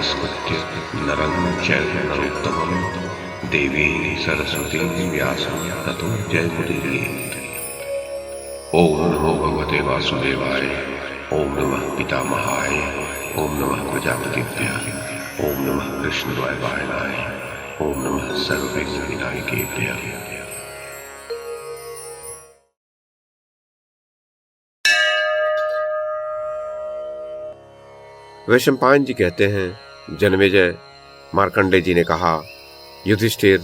नमस्कृत्य नरं चैव नरोत्तमं देवीं सरस्वतीं व्यासं ततो जयमुदीरयेत्। ओम नमो भगवते वासुदेवाय, ओम नमः पितामहाय, ओम नमः प्रजापतिभ्यः, ओम नमः कृष्णद्वैपायनाय, ओम नमः सर्वविघ्नविनायकेभ्यः। वैशंपायन जी कहते हैं, जन्मेजय, मार्कंडेय जी ने कहा, युधिष्ठिर,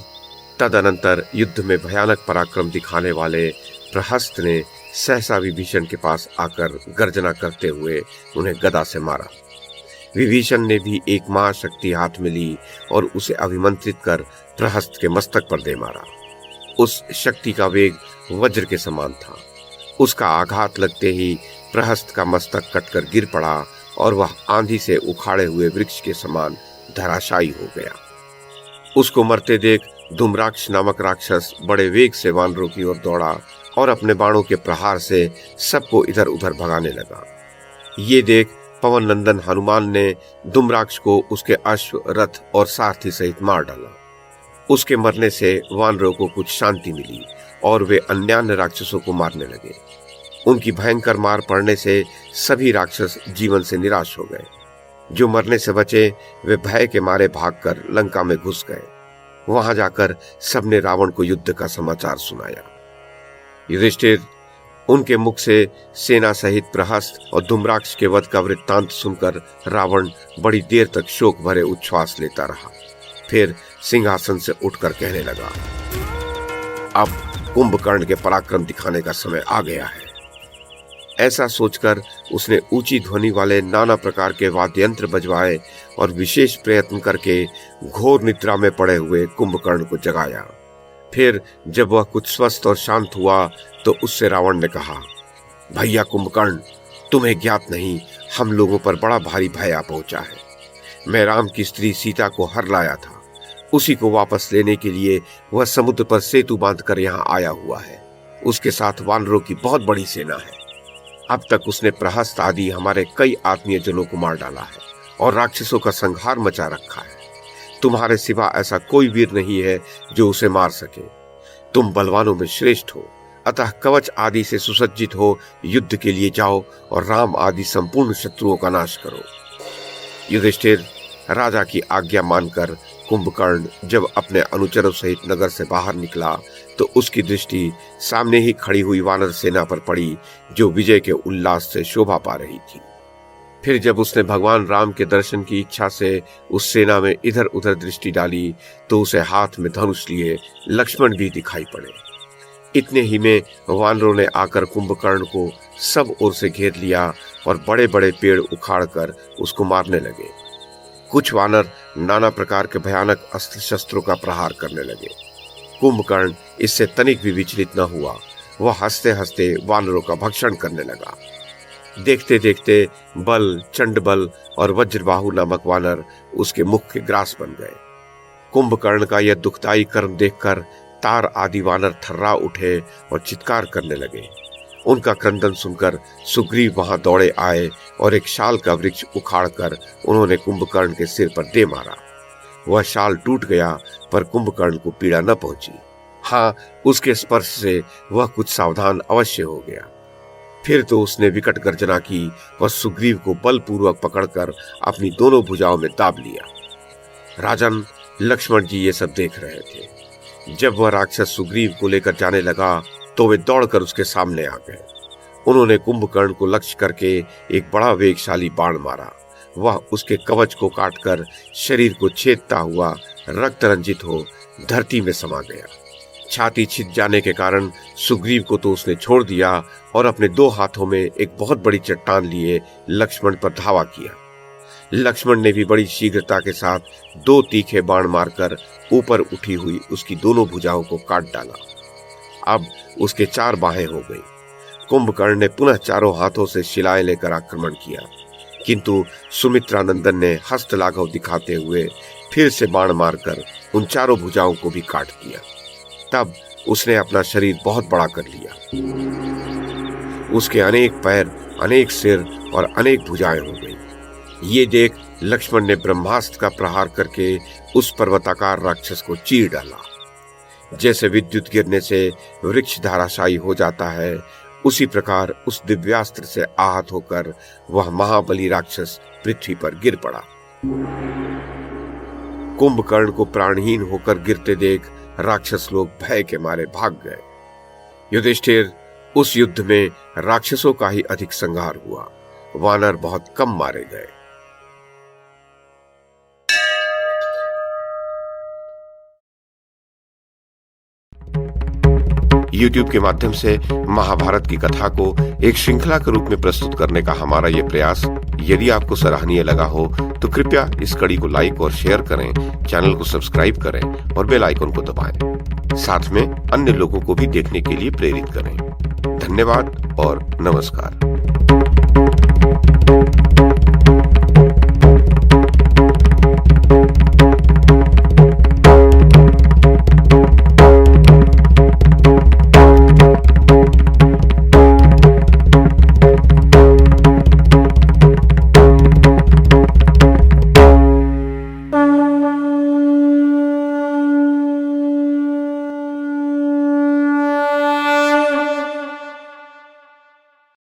तदनंतर युद्ध में भयानक पराक्रम दिखाने वाले प्रहस्त ने सहसा विभीषण के पास आकर गर्जना करते हुए उन्हें गदा से मारा। विभीषण ने भी एक महाशक्ति हाथ में ली और उसे अभिमंत्रित कर प्रहस्त के मस्तक पर दे मारा। उस शक्ति का वेग वज्र के समान था। उसका आघात लगते ही प्रहस्त का मस्तक कटकर गिर पड़ा और वह आंधी से उखाड़े हुए वृक्ष के समान धराशायी हो गया। उसको मरते देख धूम्राक्ष नामक राक्षस बड़े वेग से वानरों की ओर दौड़ा और अपने बाणों के प्रहार से सबको इधर उधर भगाने लगा। ये देख पवन नंदन हनुमान ने धूम्राक्ष को उसके अश्व, रथ और सारथी सहित मार डाला। उसके मरने से वानरों को कुछ शांति मिली और वे अन्यान्य राक्षसों को मारने लगे। उनकी भयंकर मार पड़ने से सभी राक्षस जीवन से निराश हो गए। जो मरने से बचे वे भय के मारे भागकर लंका में घुस गए। वहां जाकर सबने रावण को युद्ध का समाचार सुनाया। युधिष्ठिर, उनके मुख से सेना सहित प्रहस्त और धूम्राक्ष के वध का वृत्तांत सुनकर रावण बड़ी देर तक शोक भरे उच्छ्वास लेता रहा। फिर सिंहासन से उठकर कहने लगा, अब कुंभकर्ण के पराक्रम दिखाने का समय आ गया है। ऐसा सोचकर उसने ऊंची ध्वनि वाले नाना प्रकार के वाद्य यंत्र बजवाए और विशेष प्रयत्न करके घोर निद्रा में पड़े हुए कुंभकर्ण को जगाया। फिर जब वह कुछ स्वस्थ और शांत हुआ तो उससे रावण ने कहा, भैया कुंभकर्ण, तुम्हें ज्ञात नहीं, हम लोगों पर बड़ा भारी भय आ पहुंचा है। मैं राम की स्त्री सीता को हर लाया था। उसी को वापस लेने के लिए वह समुद्र पर सेतु बांधकर यहाँ आया हुआ है। उसके साथ वानरों की बहुत बड़ी सेना है। अब तक उसने प्रहस्त आदि हमारे कई आत्मीय जनों को मार डाला है और राक्षसों का संहार मचा रखा है। तुम्हारे सिवा ऐसा कोई वीर नहीं है जो उसे मार सके। तुम बलवानों में श्रेष्ठ हो, अतः कवच आदि से सुसज्जित हो युद्ध के लिए जाओ और राम आदि संपूर्ण शत्रुओं का नाश करो। युधिष्ठिर, राजा की आज्ञा मानकर कुंभकर्ण जब अपने अनुचरों सहित नगर से बाहर निकला तो उसकी दृष्टि सामने ही खड़ी हुई वानर सेना पर पड़ी जो विजय के उल्लास से शोभा पा रही थी। फिर जब उसने भगवान राम के दर्शन की इच्छा से उस सेना में इधर उधर दृष्टि डाली तो उसे हाथ में धनुष लिए लक्ष्मण भी दिखाई पड़े। इतने ही में वानरों ने आकर कुंभकर्ण को सब ओर से घेर लिया और बड़े बड़े पेड़ उखाड़कर उसको मारने लगे। कुछ वानर नाना प्रकार के भयानक अस्त्र शस्त्रों का प्रहार करने लगे। कुंभकर्ण इससे तनिक भी विचलित न हुआ। वह हंसते हंसते वानरों का भक्षण करने लगा। देखते देखते बल, चंडबल और वज्रबाहु नामक वानर उसके मुख के ग्रास बन गए। कुंभकर्ण का यह दुखदायी कर्म देखकर तार आदि वानर थर्रा उठे और चित्कार करने लगे। उनका क्रंदन सुनकर सुग्रीव वहां दौड़े आए और एक शाल का वृक्ष उखाड़कर उन्होंने कुंभकर्ण के सिर पर दे मारा। वह शाल टूट गया पर कुंभकर्ण को पीड़ा न पहुंची। हाँ, उसके स्पर्श से वह कुछ सावधान अवश्य हो गया। फिर तो उसने विकट गर्जना की और सुग्रीव को बलपूर्वक पकड़कर अपनी दोनों भुजाओं में दाब लिया। राजन लक्ष्मण जी ये सब देख रहे थे। जब वह राक्षस सुग्रीव को लेकर जाने लगा तो वे दौड़कर उसके सामने आ गए। उन्होंने कुंभकर्ण को लक्ष्य करके एक बड़ा वेगशाली बाण मारा। वह उसके कवच को काटकर शरीर को छेदता हुआ रक्त रंजित हो धरती में समा गया। छाती छिद जाने के कारण सुग्रीव को तो उसने छोड़ दिया और अपने दो हाथों में एक बहुत बड़ी चट्टान लिए लक्ष्मण पर धावा किया। लक्ष्मण ने भी बड़ी शीघ्रता के साथ दो तीखे बाण मारकर ऊपर उठी हुई उसकी दोनों भुजाओं को काट डाला। अब उसके चार बाहें हो गई। कुंभकर्ण ने पुनः चारों हाथों से शिलाएं लेकर आक्रमण किया, किंतु सुमित्रा नंदन ने हस्त लाघव दिखाते हुए फिर से बाण मारकर उन चारों भुजाओं को भी काट दिया। तब उसने अपना शरीर बहुत बड़ा कर लिया। उसके अनेक पैर, अनेक सिर और अनेक भुजाएं हो गई। ये देख लक्ष्मण ने ब्रह्मास्त्र का प्रहार करके उस पर्वताकार राक्षस को चीर डाला। जैसे विद्युत गिरने से वृक्ष धाराशायी हो जाता है, उसी प्रकार उस दिव्यास्त्र से आहत होकर वह महाबली राक्षस पृथ्वी पर गिर पड़ा। कुंभकर्ण को प्राणहीन होकर गिरते देख राक्षस लोग भय के मारे भाग गए। युधिष्ठिर, उस युद्ध में राक्षसों का ही अधिक संहार हुआ, वानर बहुत कम मारे गए। YouTube के माध्यम से महाभारत की कथा को एक श्रृंखला के रूप में प्रस्तुत करने का हमारा यह प्रयास यदि आपको सराहनीय लगा हो तो कृपया इस कड़ी को लाइक और शेयर करें, चैनल को सब्सक्राइब करें और बेल आइकन को दबाएं। साथ में अन्य लोगों को भी देखने के लिए प्रेरित करें। धन्यवाद और नमस्कार।